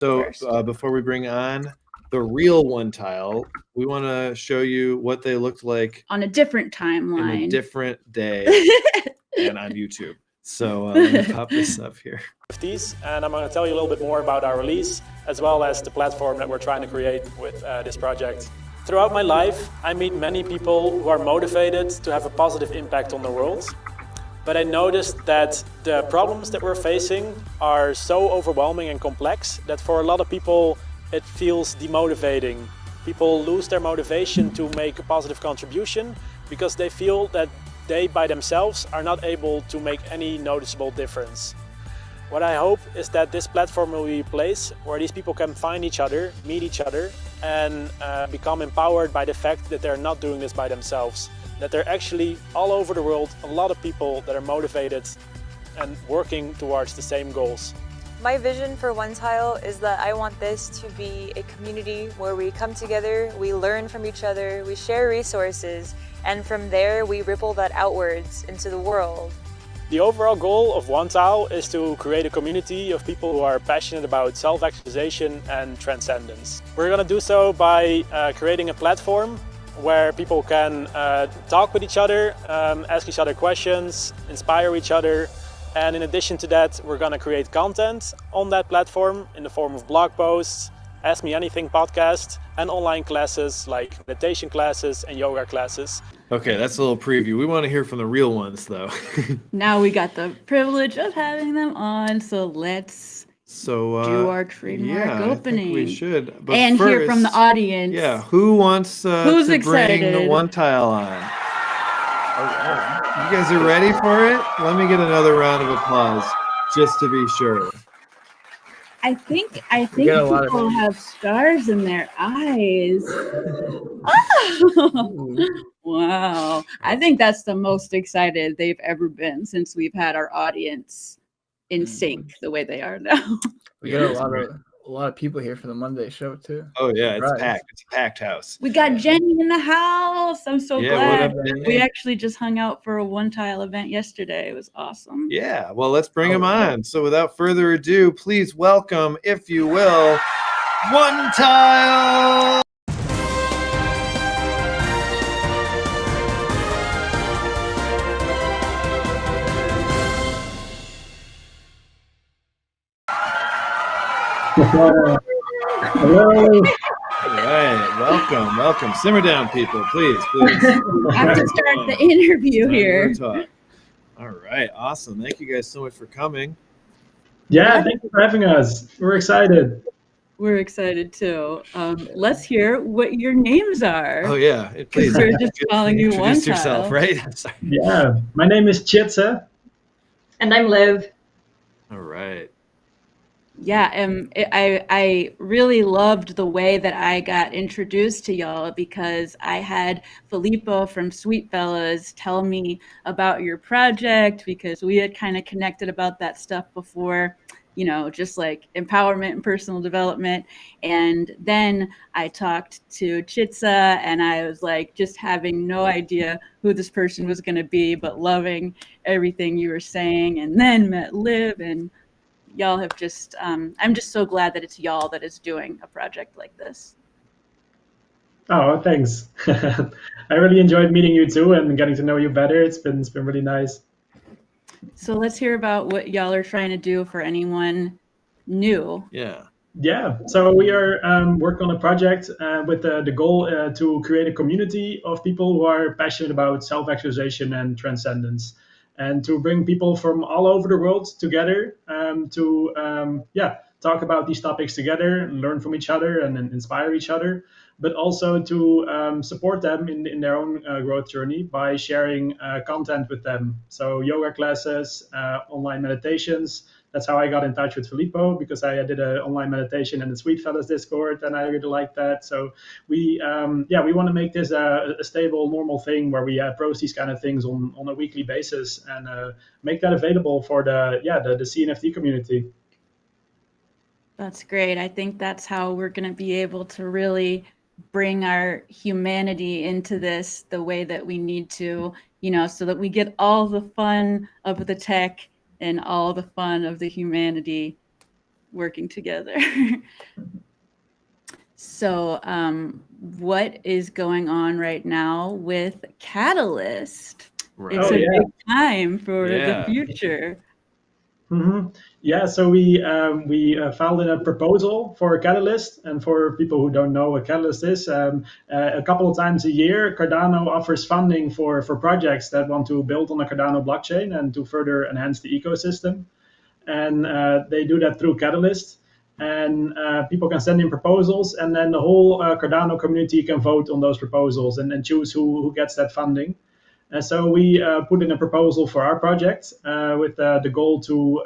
So first. before we bring on the real OneTile, we want to show you what they looked like on a different timeline, in a different day, and on YouTube. So let me pop this up here. And I'm going to tell you a little bit more about our release, as well as the platform that we're trying to create with this project. Throughout my life, I meet many people who are motivated to have a positive impact on the world. But I noticed that the problems that we're facing are so overwhelming and complex that for a lot of people it feels demotivating. People lose their motivation to make a positive contribution because they feel that they by themselves are not able to make any noticeable difference. What I hope is that this platform will be a place where these people can find each other, meet each other, and become empowered by the fact that they're not doing this by themselves. That there are actually all over the world a lot of people that are motivated and working towards the same goals. My vision for OneTile is that I want this to be a community where we come together, we learn from each other, we share resources, and from there we ripple that outwards into the world. The overall goal of OneTile is to create a community of people who are passionate about self-actualization and transcendence. We're going to do so by creating a platform where people can talk with each other, ask each other questions, inspire each other. And in addition to that, we're going to create content on that platform in the form of blog posts, Ask Me Anything podcast, and online classes like meditation classes and yoga classes. Okay, that's a little preview. We want to hear from the real ones, though. Now we got the privilege of having them on, so let's do our trademark opening. I think we should. But and first, hear from the audience. Yeah, who wants Who's to excited? bring the OneTile on? You guys are ready for it? Let me get another round of applause, just to be sure. I think people have stars in their eyes. Oh, wow. I think that's the most excited they've ever been since we've had our audience in sync the way they are now. We got a lot of people here for the Monday show too. Oh yeah, it's packed. It's a packed house. We got Jenny in the house. I'm so glad. What up, we actually just hung out for a OneTile event yesterday. It was awesome. Yeah, well, let's bring him on. So without further ado, please welcome, if you will, OneTile. Hello. All right, welcome. Simmer down, people, please. I have to start the interview here. All right, awesome. Thank you guys so much for coming. Yeah, thank you for having us. We're excited. We're excited too. Let's hear what your names are. Oh yeah, please. We're just calling you OneTile. Introduce yourself, right? I'm sorry. Yeah, my name is Chitsa. And I'm Liv. All right. Yeah, I really loved the way that I got introduced to y'all because I had Filippo from Sweet Fellas tell me about your project because we had kind of connected about that stuff before, you know, just like empowerment and personal development. And then I talked to Chitsa and I was like just having no idea who this person was going to be, but loving everything you were saying, and then met Liv, and y'all have just, I'm just so glad that it's y'all that is doing a project like this. Oh, thanks. I really enjoyed meeting you too and getting to know you better. It's been really nice. So let's hear about what y'all are trying to do for anyone new. Yeah, so we are working on a project with the goal to create a community of people who are passionate about self-actualization and transcendence, and to bring people from all over the world together to talk about these topics together and learn from each other and inspire each other, but also to support them in their own growth journey by sharing content with them. So yoga classes, online meditations. That's how I got in touch with Filippo, because I did an online meditation in the Sweet Fellas Discord, and I really liked that. So we want to make this a stable, normal thing where we post these kind of things on a weekly basis and make that available for the CNFT community. That's great. I think that's how we're going to be able to really bring our humanity into this the way that we need to, you know, so that we get all the fun of the tech and all the fun of the humanity working together. So what is going on right now with Catalyst? Right. It's Oh, a yeah. big time for the Yeah. future. Yeah, so we filed in a proposal for Catalyst, and for people who don't know what Catalyst is, a couple of times a year, Cardano offers funding for projects that want to build on the Cardano blockchain and to further enhance the ecosystem. And they do that through Catalyst. And people can send in proposals, and then the whole Cardano community can vote on those proposals and choose who gets that funding. And so we put in a proposal for our project with the goal to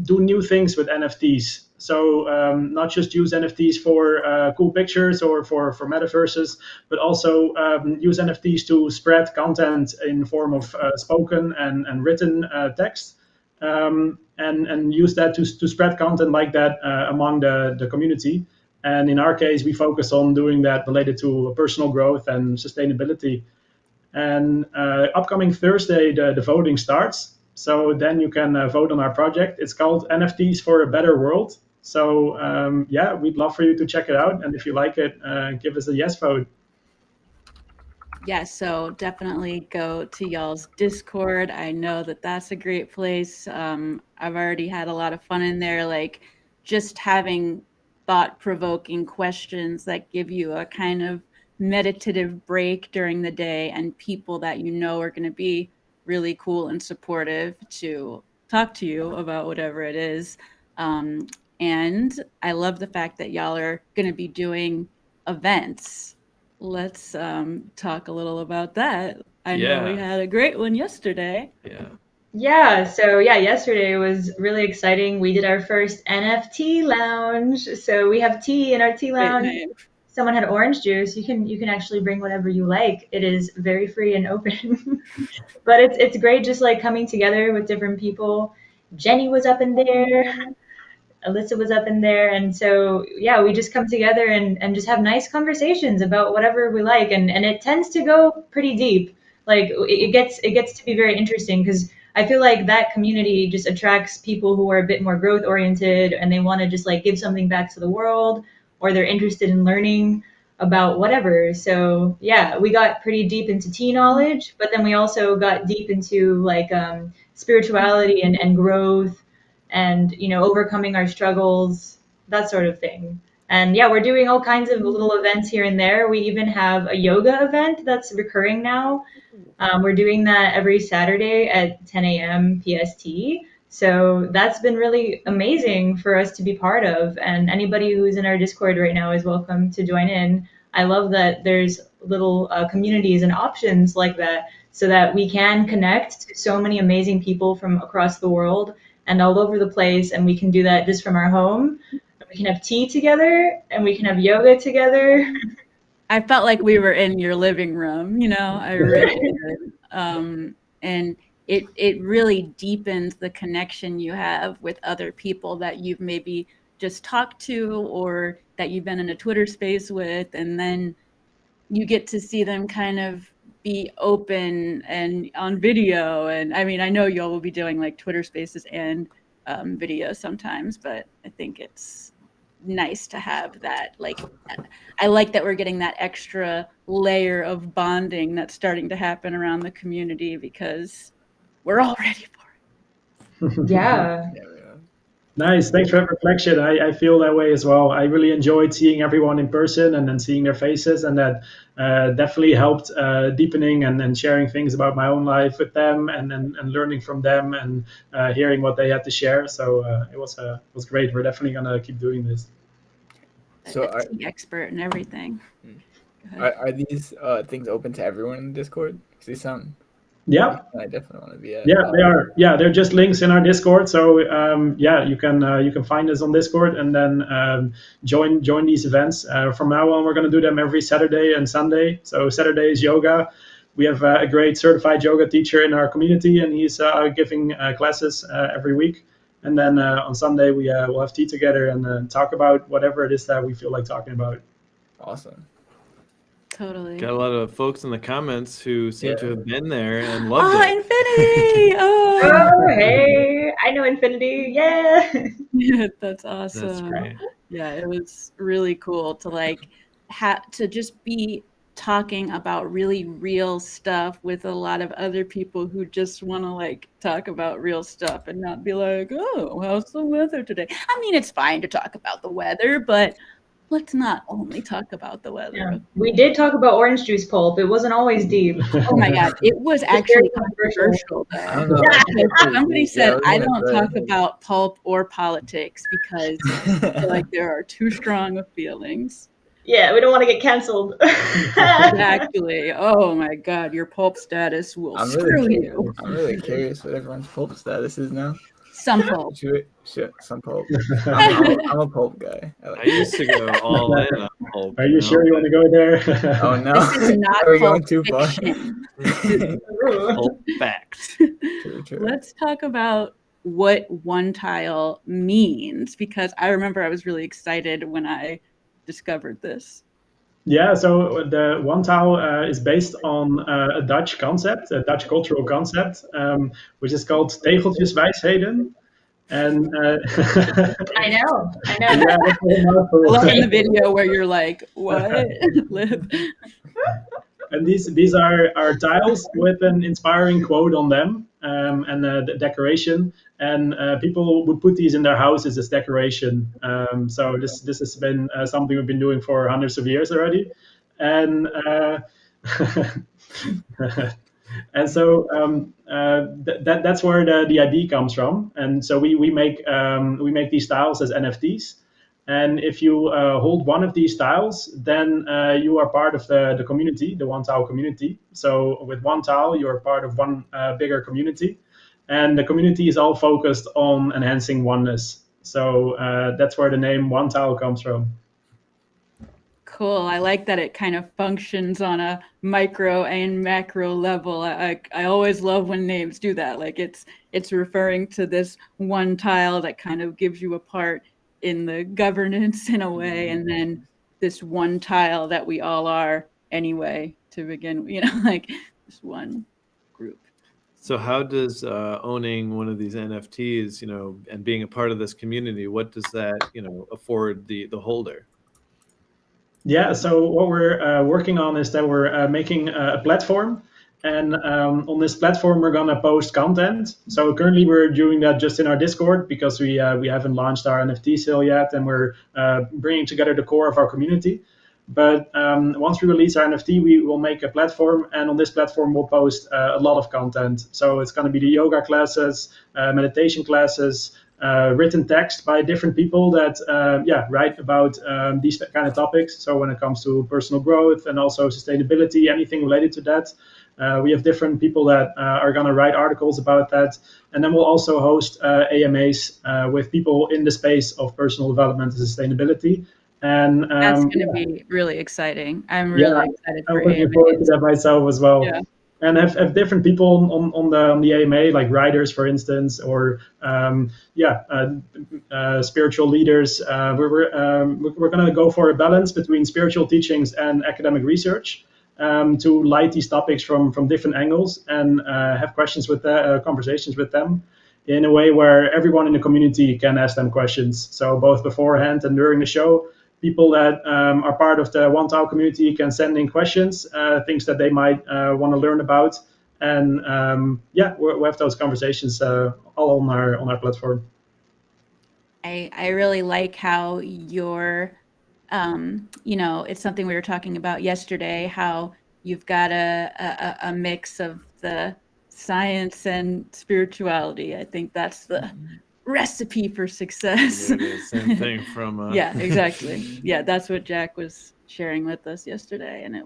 do new things with NFTs. So not just use NFTs for cool pictures or for metaverses, but also use NFTs to spread content in form of spoken and written text. And use that to spread content like that among the community. And in our case, we focus on doing that related to personal growth and sustainability. And upcoming Thursday, the voting starts. So then you can vote on our project. It's called NFTs for a Better World. So we'd love for you to check it out. And if you like it, give us a yes vote. Yeah, so definitely go to y'all's Discord. I know that that's a great place. I've already had a lot of fun in there, like just having thought-provoking questions that give you a kind of meditative break during the day, and people that you know are going to be really cool and supportive to talk to you about whatever it is. And I love the fact that y'all are going to be doing events. Let's talk a little about that. I know we had a great one yesterday. Yeah, so yesterday was really exciting. We did our first NFT lounge. So we have tea in our tea Great lounge. name. Someone had orange juice. You can actually bring whatever you like. It is very free and open. But it's great just like coming together with different people. Jenny was up in there. Alyssa was up in there, and so we just come together and just have nice conversations about whatever we like, and it tends to go pretty deep. Like it gets to be very interesting because I feel like that community just attracts people who are a bit more growth oriented and they want to just like give something back to the world, or they're interested in learning about whatever. So we got pretty deep into tea knowledge, but then we also got deep into like spirituality and growth and overcoming our struggles, that sort of thing. And we're doing all kinds of little events here and there. We even have a yoga event that's recurring now. We're doing that every Saturday at 10 a.m. PST. So that's been really amazing for us to be part of. And anybody who's in our Discord right now is welcome to join in. I love that there's little communities and options like that so that we can connect to so many amazing people from across the world and all over the place, and we can do that just from our home. We can have tea together, and we can have yoga together. I felt like we were in your living room, I really did. And it really deepens the connection you have with other people that you've maybe just talked to or that you've been in a Twitter space with, and then you get to see them kind of be open and on video. And I mean, I know y'all will be doing like Twitter spaces and video sometimes, but I think it's nice to have that. Like, I like that we're getting that extra layer of bonding that's starting to happen around the community because we're all ready for it. Yeah. Nice. Thanks for that reflection. I feel that way as well. I really enjoyed seeing everyone in person and then seeing their faces, and that definitely helped deepening and sharing things about my own life with them and learning from them and hearing what they had to share. So it was great. We're definitely gonna keep doing this. So a tea expert and everything. Are these things open to everyone in Discord? Because they sound. Yeah, I definitely want to be. Yeah, they are. Yeah, they're just links in our Discord. So you can find us on Discord and then join these events. From now on, we're going to do them every Saturday and Sunday. So Saturday is yoga. We have a great certified yoga teacher in our community, and he's giving classes every week. And then on Sunday, we'll have tea together and talk about whatever it is that we feel like talking about. Awesome. Totally. Got a lot of folks in the comments who seem to Yeah. have been there and loved Oh, it. Infinity! Oh, Oh, hey, I know Infinity. Yeah. yeah, that's awesome. That's great. Yeah, it was really cool to like to just be talking about really real stuff with a lot of other people who just want to like talk about real stuff and not be like, oh, how's the weather today? I mean, it's fine to talk about the weather, but let's not only talk about the weather. Yeah. Okay? We did talk about orange juice pulp. It wasn't always deep. Oh my God, it was very actually controversial. controversial I though. don't know. Because somebody Yeah, said, I was I gonna don't say. talk about pulp or politics because I feel like there are too strong of feelings. Yeah, we don't want to get canceled. Exactly. Oh my God, your pulp status will I'm screw really, you. I'm really curious what everyone's pulp status is now. Some pulp. Shit, some pulp. I'm a pulp guy. I I like used to go all in on pulp. Are you sure you want to go there? Oh no! This is not Are we pulp going too far? fiction. Pulp fact. True. Let's talk about what OneTile means because I remember I was really excited when I discovered this. Yeah, so the OneTile is based on a Dutch concept, a Dutch cultural concept, which is called tegeltjeswijsheden. And I know. yeah, that's a mouthful. I love in the video where you're like, what? Lib? And these are tiles with an inspiring quote on them, and the decoration. And people would put these in their houses as decoration. So this has been something we've been doing for hundreds of years already. And and so that's where the idea comes from. And so we make these tiles as NFTs. And if you hold one of these tiles, then you are part of the community, the OneTile community. So with one tile, you are part of one bigger community. And the community is all focused on enhancing oneness. So that's where the name OneTile comes from. Cool. I like that it kind of functions on a micro and macro level. I always love when names do that. Like it's referring to this one tile that kind of gives you a part in the governance in a way, and then this one tile that we all are anyway to begin, like this one group. So how does owning one of these NFTs, and being a part of this community, what does that, afford the holder? Yeah, so what we're working on is that we're making a platform. And on this platform, we're going to post content. So currently we're doing that just in our Discord because we haven't launched our NFT sale yet. And we're bringing together the core of our community. But once we release our NFT, we will make a platform. And on this platform, we'll post a lot of content. So it's going to be the yoga classes, meditation classes, written text by different people that write about these kind of topics. So when it comes to personal growth and also sustainability, anything related to that, we have different people that are going to write articles about that. And then we'll also host AMAs with people in the space of personal development and sustainability. And that's going to be really exciting. I'm really excited for I'm looking AMAs. forward to that myself as well. Yeah. And have different people on the AMA, like writers, for instance, or spiritual leaders. We're going to go for a balance between spiritual teachings and academic research to light these topics from different angles and have conversations with them in a way where everyone in the community can ask them questions. So both beforehand and during the show, people that are part of the OneTile community can send in questions, things that they might want to learn about, and we have those conversations all on our platform. I really like how you're, it's something we were talking about yesterday, how you've got a mix of the science and spirituality. I think that's the recipe for success. Yeah, same thing from yeah, exactly. Yeah, that's what Jack was sharing with us yesterday, and I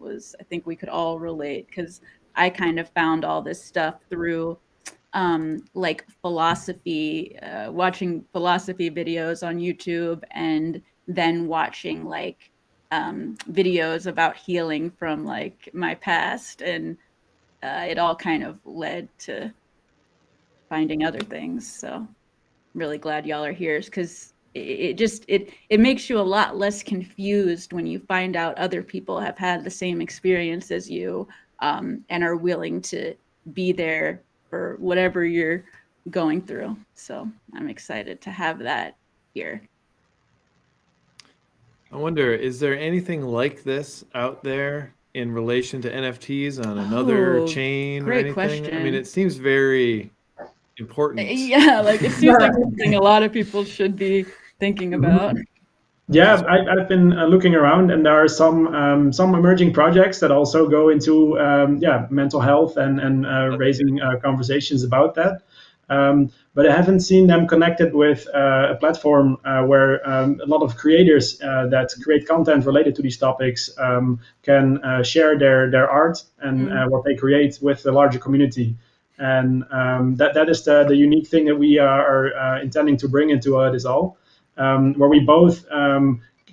think we could all relate because I kind of found all this stuff through like philosophy, watching philosophy videos on YouTube, and then watching like videos about healing from like my past, and it all kind of led to finding other things. So I'm really glad y'all are here because it makes you a lot less confused when you find out other people have had the same experience as you, and are willing to be there for whatever you're going through. So I'm excited to have that here. I wonder, is there anything like this out there in relation to NFTs on another chain or great anything? question. I mean, it seems very important. Yeah, like it seems like something a lot of people should be thinking about. Yeah, I've been looking around, and there are some emerging projects that also go into mental health and raising conversations about that. But I haven't seen them connected with a platform where a lot of creators that create content related to these topics can share their art and what they create with the larger community. And that is the unique thing that we are intending to bring into this all. Where we both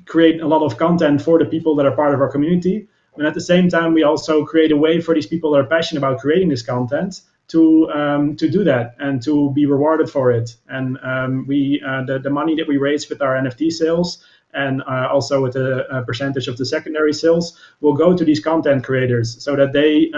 create a lot of content for the people that are part of our community. And at the same time, we also create a way for these people that are passionate about creating this content to do that and to be rewarded for it. And the money that we raise with our NFT sales and also with a percentage of the secondary sales will go to these content creators so that they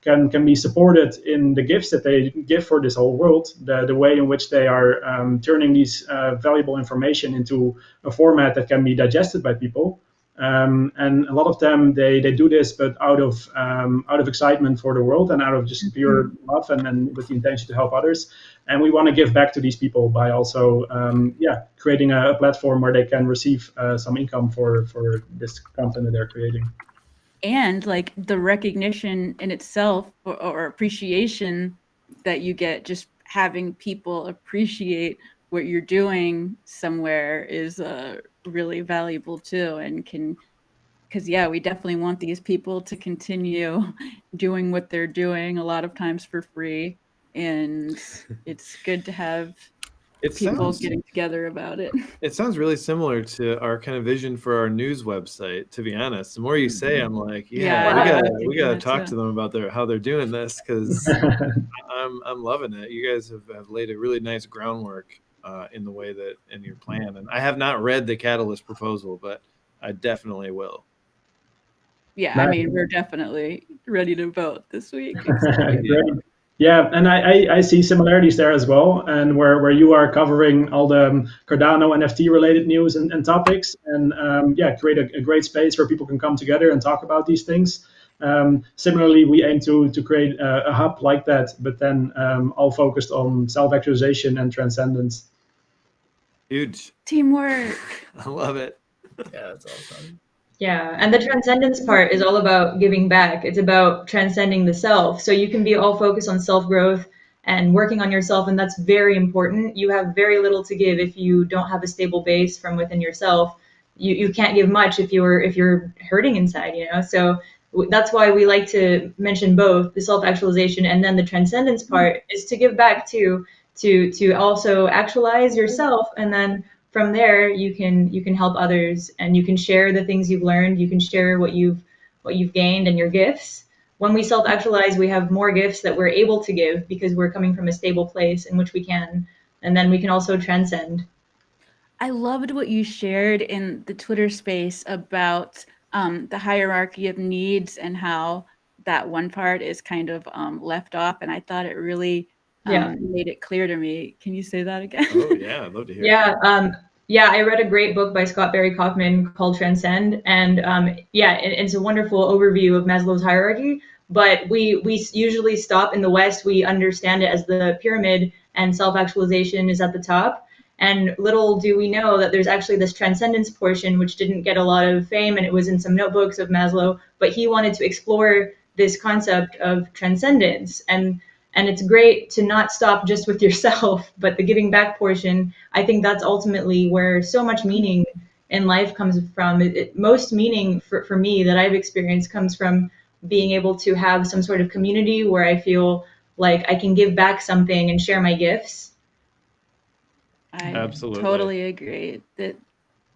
can be supported in the gifts that they give for this whole world, the way in which they are turning these valuable information into a format that can be digested by people. And a lot of them they do this, but out of excitement for the world and out of just pure love and with the intention to help others. And we want to give back to these people by also creating a platform where they can receive some income for this content that they're creating. And like the recognition in itself or appreciation that you get just having people appreciate what you're doing somewhere is really valuable too, and because we definitely want these people to continue doing what they're doing, a lot of times for free, and it's good to have people getting together about it. It sounds really similar to our kind of vision for our news website, to be honest. The more you say, I'm like, we gotta talk to them about how they're doing this, because I'm loving it. You guys have laid a really nice groundwork in the way that in your plan. And I have not read the Catalyst proposal, but I definitely will. Yeah, I mean, we're definitely ready to vote this week. Yeah, and I see similarities there as well, and where you are covering all the Cardano NFT related news and topics, and create a great space where people can come together and talk about these things. Similarly, we aim to create a hub like that, but then all focused on self-actualization and transcendence. Huge teamwork. I love it. Yeah, that's awesome. Yeah, and the transcendence part is all about giving back. It's about transcending the self. So you can be all focused on self-growth and working on yourself, and that's very important. You have very little to give if you don't have a stable base from within yourself. You can't give much if you're hurting inside, So that's why we like to mention both the self-actualization and then the transcendence part is to give back to also actualize yourself, and then from there you can help others and you can share the things you've learned. You can share what you've gained and your gifts. When we self-actualize, we have more gifts that we're able to give because we're coming from a stable place in which we can, and then we can also transcend. I loved what you shared in the Twitter space about the hierarchy of needs and how that one part is kind of left off, and I thought it really made it clear to me. Can you say that again? Oh yeah, I'd love to hear. I read a great book by Scott Barry Kaufman called Transcend, and it's a wonderful overview of Maslow's hierarchy. But we usually stop in the West. We understand it as the pyramid, and self-actualization is at the top. And little do we know that there's actually this transcendence portion, which didn't get a lot of fame, and it was in some notebooks of Maslow. But he wanted to explore this concept of transcendence, and it's great to not stop just with yourself, but the giving back portion, I think that's ultimately where so much meaning in life comes from. Most meaning for me that I've experienced comes from being able to have some sort of community where I feel like I can give back something and share my gifts. I absolutely totally agree.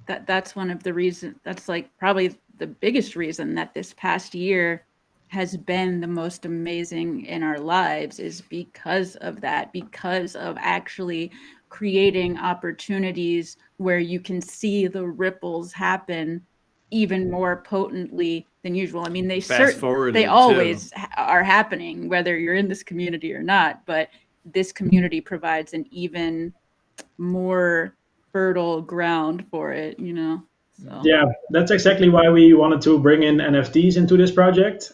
That's one of the reasons. That's like probably the biggest reason that this past year has been the most amazing in our lives, is because of that, because of actually creating opportunities where you can see the ripples happen even more potently than usual. I mean, they always are happening, whether you're in this community or not, but this community provides an even more fertile ground for it, you know? So. Yeah, that's exactly why we wanted to bring in NFTs into this project,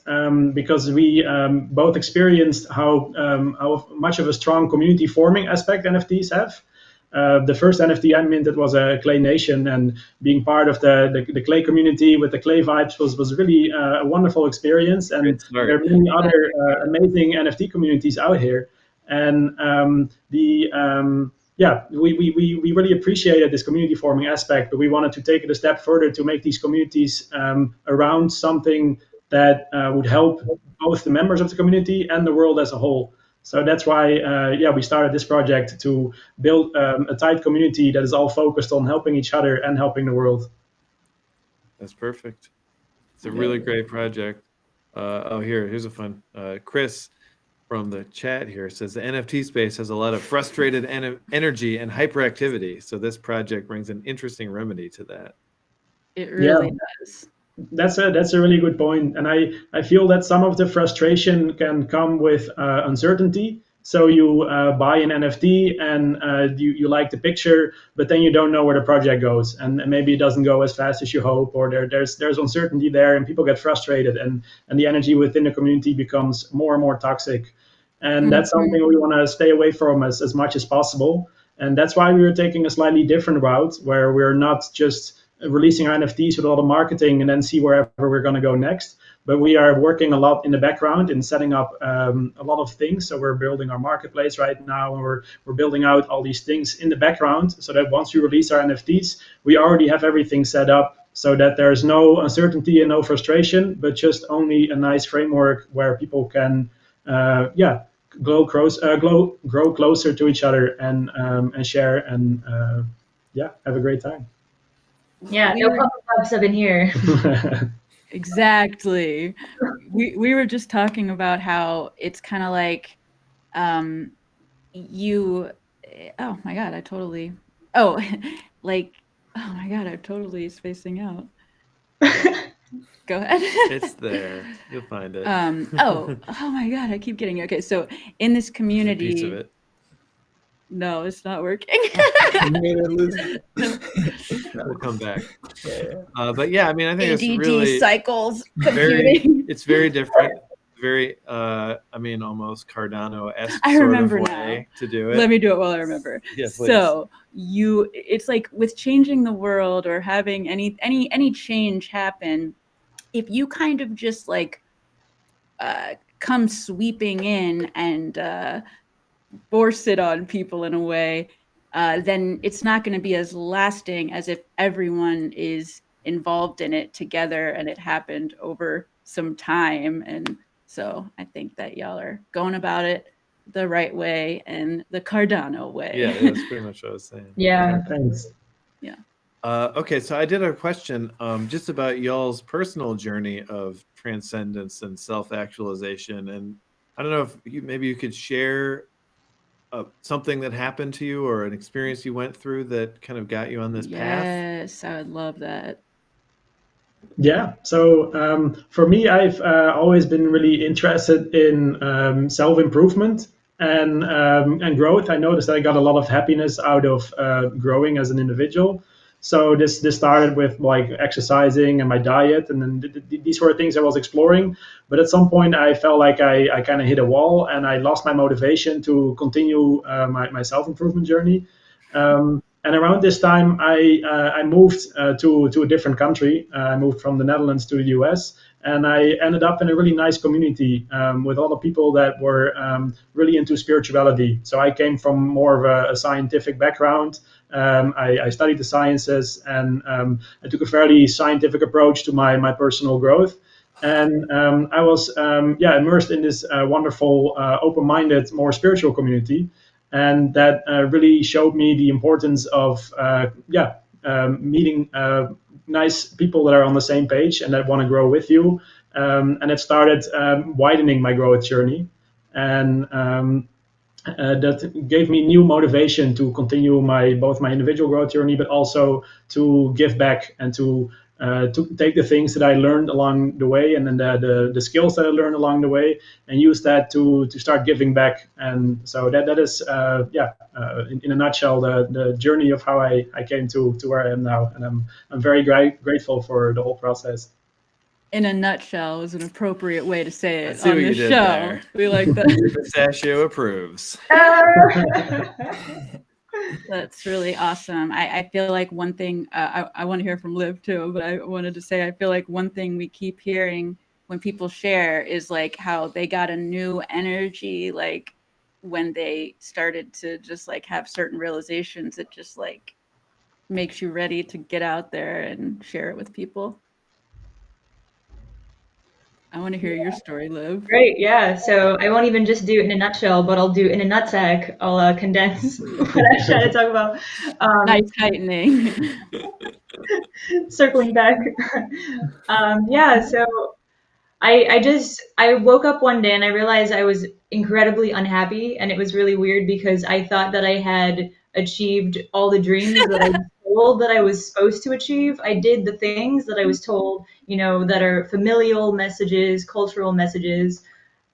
because we both experienced how much of a strong community forming aspect NFTs have. The first NFT I minted was a Clay Nation, and being part of the Clay community with the Clay vibes was really a wonderful experience. And there are many other amazing NFT communities out here. And we really appreciated this community forming aspect, but we wanted to take it a step further to make these communities around something that would help both the members of the community and the world as a whole. So that's why, we started this project to build a tight community that is all focused on helping each other and helping the world. That's perfect. It's a really great project. Here's a fun. Chris from the chat here says the NFT space has a lot of frustrated energy and hyperactivity. So this project brings an interesting remedy to that. It really does. That's a really good point. And I feel that some of the frustration can come with uncertainty. So you buy an NFT and you like the picture, but then you don't know where the project goes, and maybe it doesn't go as fast as you hope, or there's uncertainty there, and people get frustrated, and the energy within the community becomes more and more toxic. And that's something we want to stay away from as much as possible. And that's why we were taking a slightly different route, where we're not just releasing our NFTs with a lot of marketing and then see wherever we're going to go next. But we are working a lot in the background in setting up a lot of things. So we're building our marketplace right now, and we're building out all these things in the background, so that once we release our NFTs, we already have everything set up so that there's no uncertainty and no frustration, but just only a nice framework where people can grow closer to each other and share and have a great time. Yeah, no pop-ups up in here. Exactly. We were just talking about how it's kind of like oh my god, I'm totally spacing out. Go ahead. It's there. You'll find it. Oh my god, I keep getting it. Okay, so in this community, a piece of it. No, it's not working. We'll come back. But yeah, I mean, I think ADD it's really cycles computing. It's very different. Very, almost Cardano-esque sort of way to do it. Let me do it while I remember. Yes, please. So it's like with changing the world or having any change happen, if you kind of just like come sweeping in and force it on people in a way, then it's not going to be as lasting as if everyone is involved in it together and it happened over some time. And so I think that y'all are going about it the right way and the Cardano way. Yeah, that's pretty much what I was saying. Yeah. Thanks. Yeah. Okay, so I did a question just about y'all's personal journey of transcendence and self-actualization. And I don't know if you could share something that happened to you or an experience you went through that kind of got you on this path? Yes, I would love that. Yeah. So for me, I've always been really interested in self-improvement and growth. I noticed that I got a lot of happiness out of growing as an individual. So this started with like exercising and my diet, and then these were things I was exploring. But at some point, I felt like I kind of hit a wall, and I lost my motivation to continue my self-improvement journey. And around this time, I moved to a different country. I moved from the Netherlands to the US, and I ended up in a really nice community with a lot of people that were really into spirituality. So I came from more of a scientific background. I studied the sciences, and I took a fairly scientific approach to my personal growth. And I was immersed in this wonderful, open-minded, more spiritual community. And that really showed me the importance of meeting nice people that are on the same page and that want to grow with you. And it started widening my growth journey. And that gave me new motivation to continue both my individual growth journey, but also to give back and to take the things that I learned along the way, and then the skills that I learned along the way, and use that to start giving back. And so that is in a nutshell the journey of how I came to where I am now, and I'm very grateful for the whole process. In a nutshell is an appropriate way to say it see on what you this did show. there. We like that. Pistachio approves. That's really awesome. I feel like one thing, I want to hear from Liv too, but I wanted to say, I feel like one thing we keep hearing when people share is like how they got a new energy, like when they started to just like have certain realizations. It just like makes you ready to get out there and share it with people. I want to hear your story, Liv. Great, yeah. So I won't even just do it in a nutshell, but I'll do it in a nutsack. I'll condense what I was trying to talk about. Nice tightening. Circling back. So I woke up one day and I realized I was incredibly unhappy, and it was really weird because I thought that I had achieved all the dreams that I was told that I was supposed to achieve. I did the things that I was told, that are familial messages, cultural messages,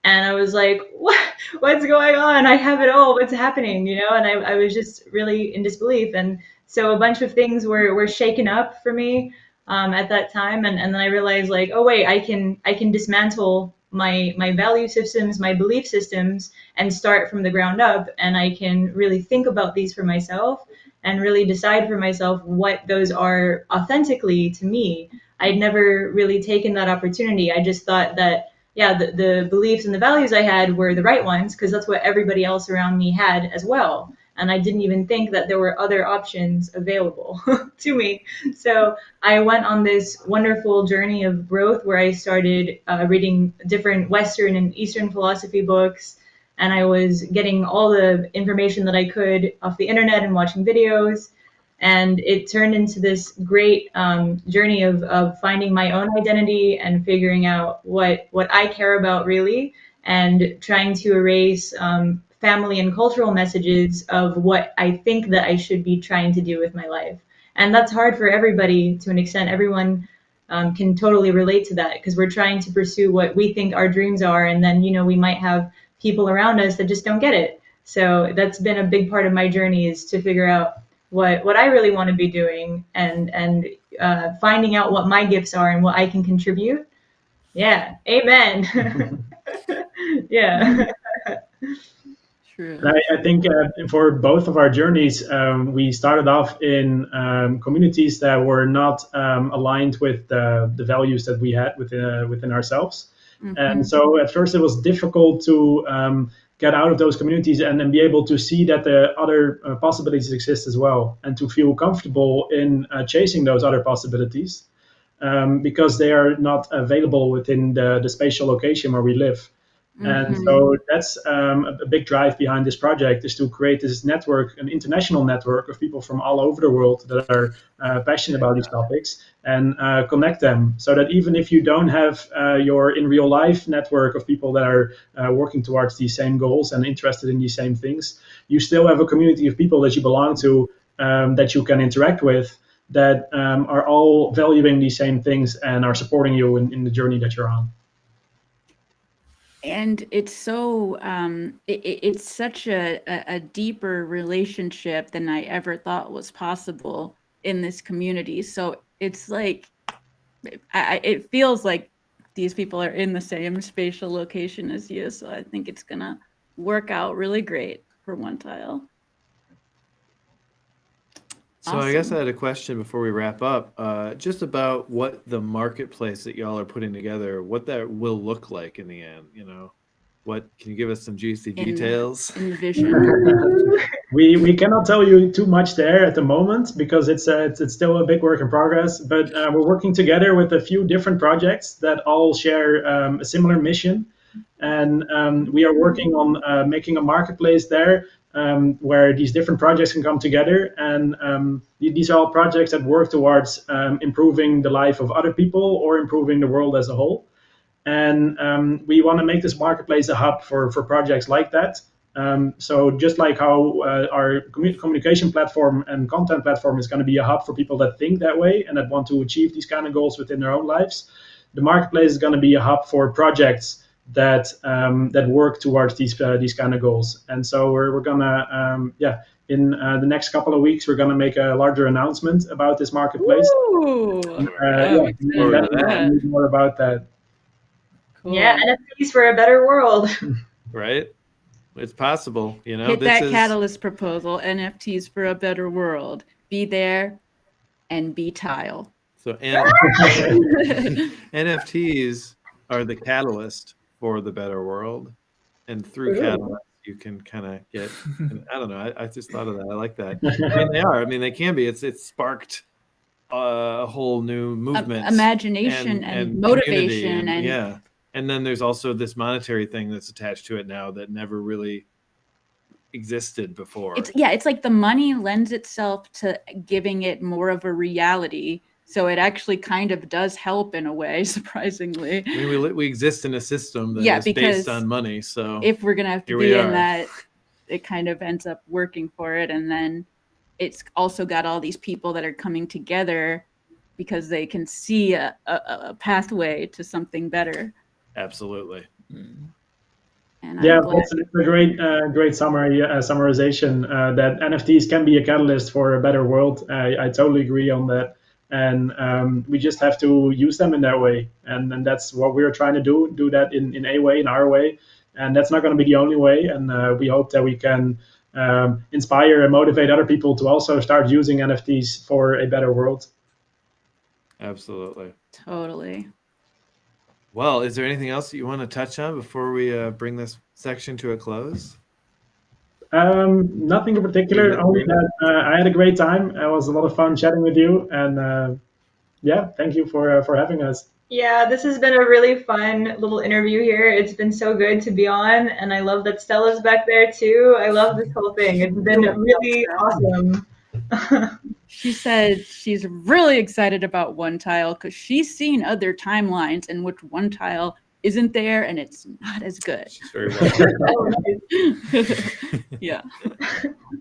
and I was like, what's going on? I have it all. What's happening? And I was just really in disbelief. And so a bunch of things were shaken up for me at that time. And then I realized, like, oh wait, I can dismantle my value systems, my belief systems, and start from the ground up. And I can really think about these for myself and really decide for myself what those are authentically to me. I'd never really taken that opportunity. I just thought that, yeah, the beliefs and the values I had were the right ones because that's what everybody else around me had as well. And I didn't even think that there were other options available to me. So I went on this wonderful journey of growth where I started reading different Western and Eastern philosophy books. And I was getting all the information that I could off the internet and watching videos. And it turned into this great journey of finding my own identity and figuring out what I care about really, and trying to erase family and cultural messages of what I think that I should be trying to do with my life. And that's hard for everybody to an extent. Everyone can totally relate to that because we're trying to pursue what we think our dreams are. And then, we might have people around us that just don't get it. So that's been a big part of my journey, is to figure out what I really want to be doing, and finding out what my gifts are and what I can contribute. Yeah. Amen. Yeah. True. I think for both of our journeys, we started off in communities that were not aligned with the values that we had within ourselves. Mm-hmm. And so at first it was difficult to get out of those communities and then be able to see that the other possibilities exist as well, and to feel comfortable in chasing those other possibilities because they are not available within the spatial location where we live. Mm-hmm. And so that's a big drive behind this project, is to create this network, an international network of people from all over the world that are passionate about these topics, and connect them, so that even if you don't have your in real life network of people that are working towards these same goals and interested in these same things, you still have a community of people that you belong to, that you can interact with, that are all valuing these same things and are supporting you in the journey that you're on. And it's so it's such a deeper relationship than I ever thought was possible in this community. So it's like it feels like these people are in the same spatial location as you. So I think it's gonna work out really great for OneTile. So awesome. I guess I had a question before we wrap up, just about what the marketplace that y'all are putting together, what that will look like in the end. What can you give us some juicy details? Envision. We cannot tell you too much there at the moment because it's still a big work in progress. But we're working together with a few different projects that all share a similar mission, and we are working on making a marketplace there. Where these different projects can come together, and these are all projects that work towards improving the life of other people or improving the world as a whole. And we want to make this marketplace a hub for projects like that, So just like how our communication platform and content platform is going to be a hub for people that think that way and that want to achieve these kind of goals within their own lives, the marketplace is going to be a hub for projects that work towards these kind of goals. And so we're gonna in the next couple of weeks, we're going to make a larger announcement about this marketplace. Ooh, More about that. cool. Yeah, NFTs for a better world. Right? It's possible, you know. Hit that catalyst proposal, NFTs for a better world. Be there and be tile. So NFTs are the catalyst for the better world. And through catalyst, you can kind of get, I don't know, I just thought of that. I like that. I mean, they are. I mean, they can be. It's sparked a whole new movement. Imagination and motivation. And yeah. And then there's also this monetary thing that's attached to it now that never really existed before. It's like the money lends itself to giving it more of a reality. So it actually kind of does help in a way, surprisingly. I mean, we exist in a system that is based on money. So if we're going to have to be in that, it kind of ends up working for it. And then it's also got all these people that are coming together because they can see a pathway to something better. Absolutely. And it's a great summarization that NFTs can be a catalyst for a better world. I totally agree on that. And we just have to use them in that way. And that's what we're trying to do that in a way, in our way. And that's not going to be the only way. And we hope that we can inspire and motivate other people to also start using NFTs for a better world. Absolutely. Totally. Well, is there anything else that you want to touch on before we bring this section to a close? Nothing in particular, only that I had a great time. It was a lot of fun chatting with you. And thank you for having us. Yeah, this has been a really fun little interview here. It's been so good to be on. And I love that Stella's back there too. I love this whole thing. It's been really awesome. She said she's really excited about OneTile because she's seen other timelines in which OneTile isn't there and it's not as good. She's very well. Yeah.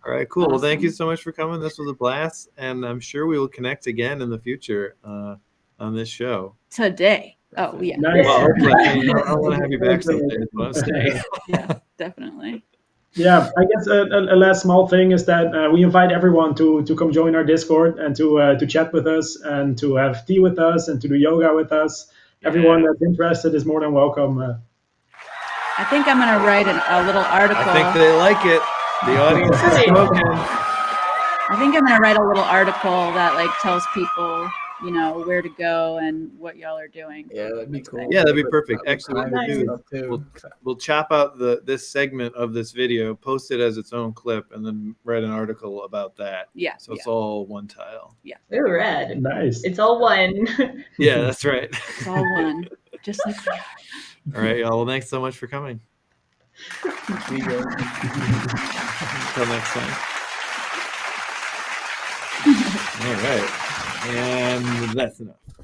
All right, cool. Awesome. Well, thank you so much for coming. This was a blast, and I'm sure we will connect again in the future on this show. Today. Oh, yeah. Nice. Well, I want to have you back someday. Is what I'm saying. Yeah, definitely. Yeah, I guess a last small thing is that we invite everyone to come join our Discord and to chat with us and to have tea with us and to do yoga with us. Yeah. Everyone that's interested is more than welcome. I think I'm going to write a little article. I think they like it. The audience is spoken. I think I'm going to write a little article that tells people, where to go and what y'all are doing. Yeah, that'd be cool. Yeah, that'd be perfect. Actually, what we'll do is we'll chop out this segment of this video, post it as its own clip, and then write an article about that. Yeah. So it's all OneTile. Yeah. Ooh, red. Nice. It's all one. Yeah, that's right. It's all one. Just like we are. All right, y'all. Well, thanks so much for coming. Until next time. All right. And that's enough.